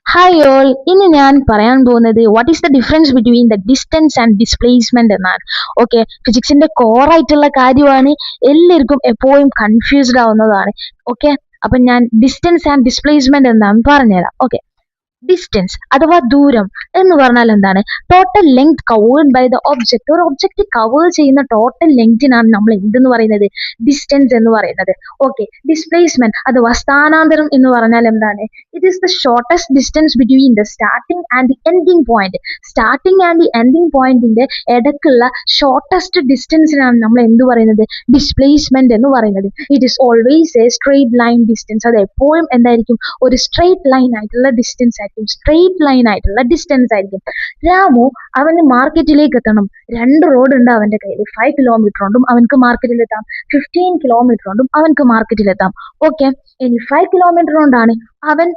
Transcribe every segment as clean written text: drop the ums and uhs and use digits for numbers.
Hi all, ഇന്ന് ഞാൻ പറയാൻ പോകുന്നത് what is the difference between the distance and displacement എന്നാണ്. ഓക്കെ, ഫിസിക്സിന്റെ കോർ ആയിട്ടുള്ള കാര്യമാണ്, എല്ലാവർക്കും എപ്പോഴും കൺഫ്യൂസ്ഡ് ആവുന്നതാണ്. ഓക്കെ, അപ്പൊ ഞാൻ ഡിസ്റ്റൻസ് ആൻഡ് ഡിസ്പ്ലേസ്മെന്റ് എന്താണെന്ന് പറഞ്ഞുതരാം. ഓക്കെ, ഡിസ്റ്റൻസ് അഥവാ ദൂരം എന്ന് പറഞ്ഞാൽ എന്താണ്? Total length covered by the object. ഒരു ഒബ്ജക്ട് കവർ ചെയ്യുന്ന ടോട്ടൽ ലെങ്തിനാണ് നമ്മൾ എന്തെന്ന് പറയുന്നത്? ഡിസ്റ്റൻസ് എന്ന് പറയുന്നത്. ഓക്കെ, ഡിസ്പ്ലേസ്മെന്റ് അഥവാ സ്ഥാനാന്തരം എന്ന് പറഞ്ഞാൽ എന്താണ്? It is the shortest distance between the starting and the ending point. Starting and the ending പോയിന്റിന്റെ ഇടക്കുള്ള ഷോർട്ടസ്റ്റ് ഡിസ്റ്റൻസിനാണ് നമ്മൾ എന്ത് പറയുന്നത്? ഡിസ്പ്ലേസ്മെന്റ് എന്ന് പറയുന്നത്. It is always a straight line distance. അത് എപ്പോഴും എന്തായിരിക്കും? ഒരു സ്ട്രെയിറ്റ് ലൈൻ ആയിട്ടുള്ള ഡിസ്റ്റൻസ് ആയിരിക്കും. സ്ട്രെയിറ്റ് ലൈൻ ആയിട്ടുള്ള ഡിസ്റ്റൻസ് ആയിരിക്കും. രാമു അവന് മാർക്കറ്റിലേക്ക് എത്തണം. 2 റോഡ് ഉണ്ട് അവന്റെ കയ്യിൽ. 5 കിലോമീറ്റർ കൊണ്ടും അവൻക്ക് മാർക്കറ്റിലെത്താം, 15 കിലോമീറ്റർ കൊണ്ടും അവൻക്ക് മാർക്കറ്റിലെത്താം. ഓക്കെ, ഇനി 5 കിലോമീറ്റർ കൊണ്ടാണ് അവൻ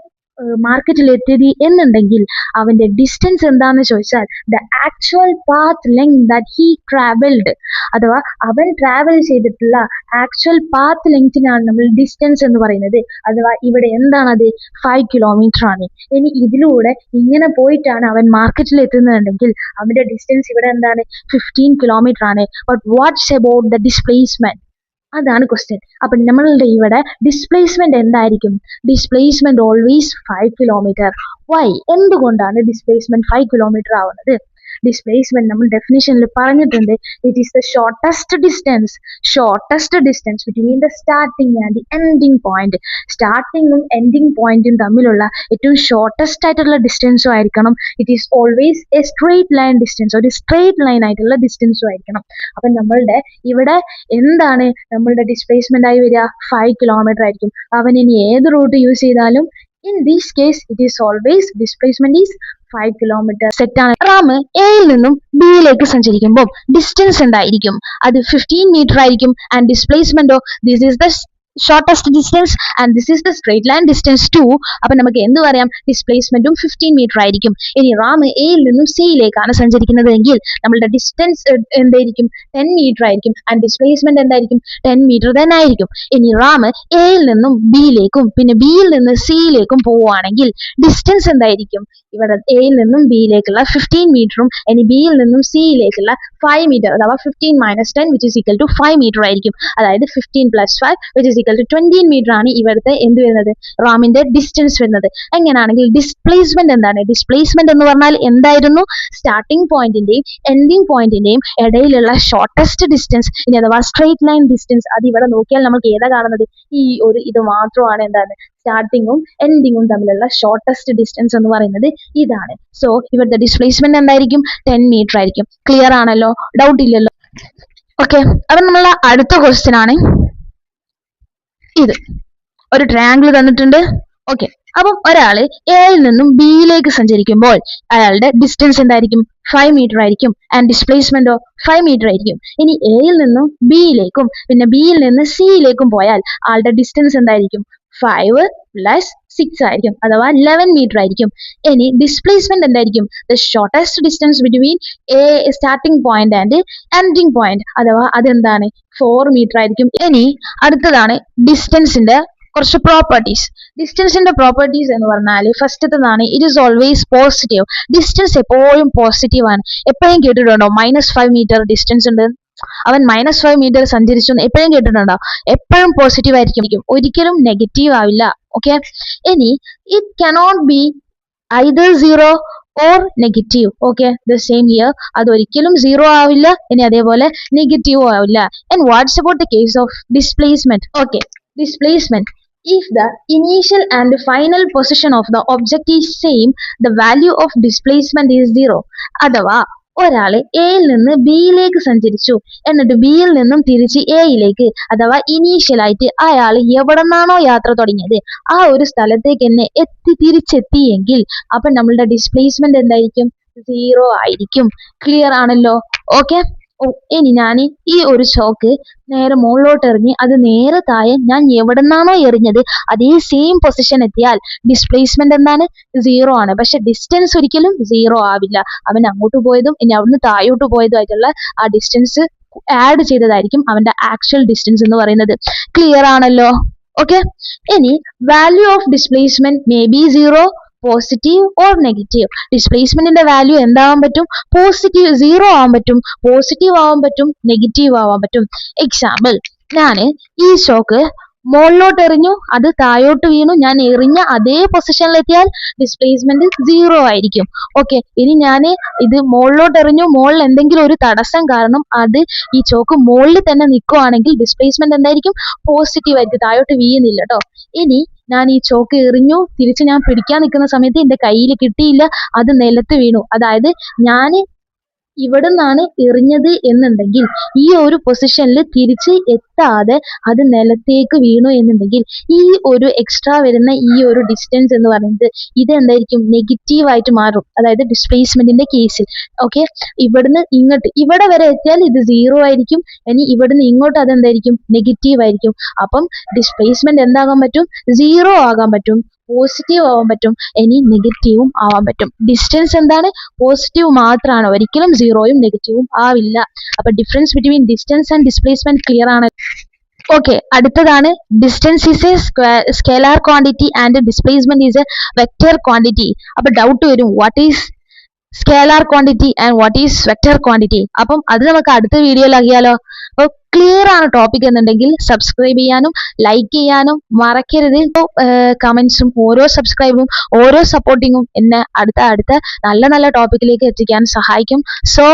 മാർക്കറ്റിൽ എത്തിയത് എന്നുണ്ടെങ്കിൽ അവന്റെ ഡിസ്റ്റൻസ് എന്താന്ന് ചോദിച്ചാൽ the actual path length that he travelled, അഥവാ അവൻ ട്രാവൽ ചെയ്തിട്ടുള്ള ആക്ച്വൽ പാത്ത് ലെങ്തിനാണ് നമ്മൾ ഡിസ്റ്റൻസ് എന്ന് പറയുന്നത്. അഥവാ ഇവിടെ എന്താണത്? 5 കിലോമീറ്റർ ആണ്. ഇനി ഇതിലൂടെ ഇങ്ങനെ പോയിട്ടാണ് അവൻ മാർക്കറ്റിൽ എത്തുന്നതെങ്കിൽ അവന്റെ ഡിസ്റ്റൻസ് ഇവിടെ എന്താണ്? 15 കിലോമീറ്റർ ആണ്. But what's about the displacement? അതാണ് ക്വസ്റ്റ്യൻ. അപ്പൊ നമ്മളുടെ ഇവിടെ ഡിസ്പ്ലേസ്മെന്റ് എന്തായിരിക്കും? Displacement always 5 kilometre. വൈ? എന്തുകൊണ്ടാണ് ഡിസ്പ്ലേസ്മെന്റ് 5 കിലോമീറ്റർ ആവുന്നത്? ഡിസ്പ്ലേസ്മെന്റ് നമ്മൾ ഡെഫിനിഷനിൽ പറഞ്ഞിട്ടുണ്ട്. It is the shortest distance between the starting and the ending point. സ്റ്റാർട്ടിങ്ങും എൻഡിങ് പോയിന്റും തമ്മിലുള്ള ഏറ്റവും ഷോർട്ടസ്റ്റ് ആയിട്ടുള്ള ഡിസ്റ്റൻസും ആയിരിക്കണം. It is always a straight line distance. ഒരു സ്ട്രെയിറ്റ് ലൈൻ ആയിട്ടുള്ള ഡിസ്റ്റൻസും ആയിരിക്കണം. അപ്പൊ നമ്മളുടെ ഇവിടെ എന്താണ് നമ്മളുടെ ഡിസ്പ്ലേസ്മെന്റ് ആയി വരിക? 5 കിലോമീറ്റർ ആയിരിക്കും. അവൻ ഇനി ഏത് റൂട്ട് യൂസ് ചെയ്താലും in this case it is always displacement is 5 kilometre. സെറ്റാണ്. റാം എയിൽ നിന്നും ബിയിലേക്ക് സഞ്ചരിക്കുമ്പോൾ ഡിസ്റ്റൻസ് എന്തായിരിക്കും? അത് 15 മീറ്റർ ആയിരിക്കും. ആൻഡ് ഡിസ്പ്ലേസ്മെന്റോ? This is the shortest distance and this is the straight line distance too. അപ്പൊ നമുക്ക് എന്ത് പറയാം? ഡിസ്പ്ലേസ്മെന്റും 15 മീറ്റർ ആയിരിക്കും. ഇനി റാം എയിൽ നിന്നും സിയിലേക്കാണ് സഞ്ചരിക്കുന്നത് എങ്കിൽ നമ്മളുടെ ഡിസ്റ്റൻസ് എന്തായിരിക്കും? 10 മീറ്റർ ആയിരിക്കും. ആൻഡ് ഡിസ്പ്ലേസ്മെന്റ് എന്തായിരിക്കും? 10 മീറ്റർ തന്നെ ആയിരിക്കും. ഇനി റാം എയിൽ നിന്നും ബിയിലേക്കും പിന്നെ ബിയിൽ നിന്ന് സിയിലേക്കും പോവുകയാണെങ്കിൽ ഡിസ്റ്റൻസ് എന്തായിരിക്കും? ഇവിടെ എയിൽ നിന്നും ബിയിലേക്കുള്ള 15 മീറ്ററും ഇനി ബിയിൽ നിന്നും സിയിലേക്കുള്ള 5 മീറ്റർ, അഥവാ 15 minus 10 which is equal to 5 metre ആയിരിക്കും. അതായത് 15 plus 5 which is equal to 20 metre ആണ് ഇവിടുത്തെ എന്ത് വരുന്നത്? റാമിന്റെ ഡിസ്റ്റൻസ് വരുന്നത്. എങ്ങനെയാണെങ്കിൽ ഡിസ്പ്ലേസ്മെന്റ് എന്താണ്? ഡിസ്പ്ലേസ്മെന്റ് എന്ന് പറഞ്ഞാൽ എന്തായിരുന്നു? സ്റ്റാർട്ടിംഗ് പോയിന്റിന്റെയും എൻഡിങ് പോയിന്റിന്റെയും ഇടയിലുള്ള ഷോർട്ടസ്റ്റ് ഡിസ്റ്റൻസ്, ഇനി അഥവാ സ്ട്രെയിറ്റ് ലൈൻ ഡിസ്റ്റൻസ്. അത് ഇവിടെ നോക്കിയാൽ നമുക്ക് ഏതാ കാണുന്നത്? ഈ ഒരു ഇത് മാത്രമാണ് എന്താണ്? സ്റ്റാർട്ടിങ്ങും എൻഡിങ്ങും തമ്മിലുള്ള ഷോർട്ടസ്റ്റ് ഡിസ്റ്റൻസ് എന്ന് പറയുന്നത് ഇതാണ്. സോ ഇവിടുത്തെ ഡിസ്പ്ലേസ്മെന്റ് എന്തായിരിക്കും? 10 മീറ്റർ ആയിരിക്കും. ക്ലിയർ ആണല്ലോ? ഡൗട്ട് ഇല്ലല്ലോ? ഓക്കെ, അപ്പൊ നമ്മളെ അടുത്ത ക്വസ്റ്റ്യൻ ആണ് ഇത്. ഒരു ട്രയാങ്കിൾ തന്നിട്ടുണ്ട്. ഓക്കെ, അപ്പം ഒരാള് എയിൽ നിന്നും ബിയിലേക്ക് സഞ്ചരിക്കുമ്പോൾ അയാളുടെ ഡിസ്റ്റൻസ് എന്തായിരിക്കും? 5 മീറ്റർ ആയിരിക്കും. ആൻഡ് ഡിസ്പ്ലേസ്മെന്റോ? 5 മീറ്റർ ആയിരിക്കും. ഇനി എയിൽ നിന്നും ബിയിലേക്കും പിന്നെ ബിയിൽ നിന്ന് സിയിലേക്കും പോയാൽ ആളുടെ ഡിസ്റ്റൻസ് എന്തായിരിക്കും? 5 പ്ലസ് 6 ആയിരിക്കും, അഥവാ 11 മീറ്റർ ആയിരിക്കും. ഇനി ഡിസ്പ്ലേസ്മെന്റ് എന്തായിരിക്കും? The shortest distance between A starting point and ending point, അഥവാ അതെന്താണ്? 4 മീറ്റർ ആയിരിക്കും. ഇനി അടുത്തതാണ് ഡിസ്റ്റൻസിന്റെ കുറച്ച് പ്രോപ്പർട്ടീസ്. ഡിസ്റ്റൻസിന്റെ പ്രോപ്പർട്ടീസ് എന്ന് പറഞ്ഞാൽ ഫസ്റ്റത്തേതാണ് it is always positive. Distance എപ്പോഴും പോസിറ്റീവ് ആണ്. എപ്പോഴും കേട്ടിട്ടുണ്ടോ -5 മീറ്റർ ഡിസ്റ്റൻസ് ഉണ്ട്, അവൻ -5 മീറ്റർ സഞ്ചരിച്ചു എന്ന് എപ്പോഴും കേട്ടിട്ടുണ്ടോ? എപ്പോഴും പോസിറ്റീവ് ആയിരിക്കും, ഒരിക്കലും നെഗറ്റീവ് ആവില്ല. ഓക്കെ, ഇനി it cannot be either 0 or negative. Okay, the same here. അത് ഒരിക്കലും 0 ആവില്ല, ഇനി അതേപോലെ നെഗറ്റീവ് ആവില്ല. And what's about the case of displacement? Okay, displacement, if the initial and final position of the object is same, the value of displacement is 0. അഥവാ ഒരാള് എയിൽ നിന്ന് ബിയിലേക്ക് സഞ്ചരിച്ചു, എന്നിട്ട് ബിയിൽ നിന്നും തിരിച്ച് എയിലേക്ക്, അഥവാ ഇനീഷ്യൽ ആയിട്ട് അയാൾ എവിടെ നിന്നാണോ യാത്ര തുടങ്ങിയത് ആ ഒരു സ്ഥലത്തേക്ക് തന്നെ തിരിച്ചെത്തിയെങ്കിൽ അപ്പൊ നമ്മളുടെ ഡിസ്പ്ലേസ്മെന്റ് എന്തായിരിക്കും? 0 ആയിരിക്കും. ക്ലിയർ ആണല്ലോ? ഓക്കെ, ഇനി ഞാൻ ഈ ഒരു ചോക്ക് നേരെ മുകളിലോട്ട് എറിഞ്ഞ് അത് നേരെ താഴെ ഞാൻ എവിടെ നിന്നാണോ എറിഞ്ഞത് അതേ സെയിം പൊസിഷൻ എത്തിയാൽ ഡിസ്പ്ലേസ്മെന്റ് എന്താണ്? 0 ആണ്. പക്ഷെ ഡിസ്റ്റൻസ് ഒരിക്കലും 0 ആവില്ല. അവൻ അങ്ങോട്ട് പോയതും ഇനി അവിടുന്ന് താഴോട്ട് പോയതുമായിട്ടുള്ള ആ ഡിസ്റ്റൻസ് ആഡ് ചെയ്തതായിരിക്കും അവന്റെ ആക്ച്വൽ ഡിസ്റ്റൻസ് എന്ന് പറയുന്നത്. ക്ലിയർ ആണല്ലോ? ഓക്കെ, ഇനി value of displacement may be 0, positive or negative. ഡിസ്പ്ലേസ്മെന്റിന്റെ വാല്യൂ എന്താവാൻ പറ്റും? പോസിറ്റീവ് 0 ആവാൻ പറ്റും, പോസിറ്റീവ് ആവാൻ പറ്റും, നെഗറ്റീവ് ആവാൻ പറ്റും. എക്സാമ്പിൾ, ഞാൻ ഈ സ്റ്റോക്ക് മുകളിലോട്ട് എറിഞ്ഞു, അത് താഴോട്ട് വീണു, ഞാൻ എറിഞ്ഞ അതേ പൊസിഷനിലെത്തിയാൽ ഡിസ്പ്ലേസ്മെന്റ് 0 ആയിരിക്കും. ഓക്കെ, ഇനി ഞാൻ ഇത് മുകളിലോട്ട് എറിഞ്ഞു, മുകളിൽ എന്തെങ്കിലും ഒരു തടസ്സം കാരണം അത് ഈ ചോക്ക് മുകളിൽ തന്നെ നിൽക്കുവാണെങ്കിൽ ഡിസ്പ്ലേസ്മെന്റ് എന്തായിരിക്കും? പോസിറ്റീവ് ആയിരിക്കും, താഴോട്ട് വീഴുന്നില്ല കേട്ടോ. ഇനി ഞാൻ ഈ ചോക്ക് എറിഞ്ഞു, തിരിച്ച് ഞാൻ പിടിക്കാൻ നിൽക്കുന്ന സമയത്ത് എന്റെ കയ്യിൽ കിട്ടിയില്ല, അത് നിലത്ത് വീണു. അതായത് ഞാൻ ഇവിടെ നിന്നാണ് എറിഞ്ഞത് എന്നുണ്ടെങ്കിൽ ഈ ഒരു പൊസിഷനിൽ തിരിച്ച് എത്താതെ അത് നിലത്തേക്ക് വീണു എന്നുണ്ടെങ്കിൽ ഈ ഒരു എക്സ്ട്രാ വരുന്ന ഈ ഒരു ഡിസ്റ്റൻസ് എന്ന് പറയുന്നത് ഇത് എന്തായിരിക്കും? നെഗറ്റീവ് ആയിട്ട് മാറും. അതായത് ഡിസ്പ്ലേസ്മെന്റിന്റെ കേസിൽ. ഓക്കെ, ഇവിടുന്ന് ഇങ്ങോട്ട് ഇവിടെ വരെ എത്തിയാൽ ഇത് 0 ആയിരിക്കും, ഇനി ഇവിടുന്ന് ഇങ്ങോട്ട് അതെന്തായിരിക്കും? നെഗറ്റീവ് ആയിരിക്കും. അപ്പം ഡിസ്പ്ലേസ്മെന്റ് എന്താകാൻ പറ്റും? 0 ആകാൻ പറ്റും, പോസിറ്റീവ് ആവാൻ പറ്റും, ഇനി നെഗറ്റീവും ആവാൻ പറ്റും. ഡിസ്റ്റൻസ് എന്താണ്? പോസിറ്റീവ് മാത്രമാണ്, ഒരിക്കലും 0യും നെഗറ്റീവും ആവില്ല. അപ്പൊ difference between distance and displacement clear ആണ്. ഓക്കെ, അടുത്തതാണ് distance is A scalar quantity and displacement is A vector quantity. അപ്പൊ ഡൗട്ട് വരും, what is scalar quantity and what is vector quantity? അപ്പം അത് നമുക്ക് അടുത്ത വീഡിയോയിൽ അറിയാലോ. അപ്പോൾ ക്ലിയർ ആണ് ടോപ്പിക് എന്നുണ്ടെങ്കിൽ സബ്സ്ക്രൈബ് ചെയ്യാനും ലൈക്ക് ചെയ്യാനും മറക്കരുത്. കമന്റ്സും ഓരോ സബ്സ്ക്രൈബും ഓരോ സപ്പോർട്ടിങ്ങും എന്നെ അടുത്ത നല്ല നല്ല ടോപ്പിക്കിലേക്ക് എത്തിക്കാൻ സഹായിക്കും. So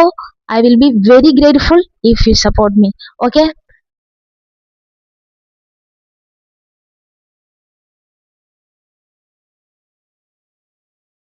I will be very grateful if you support me. Okay.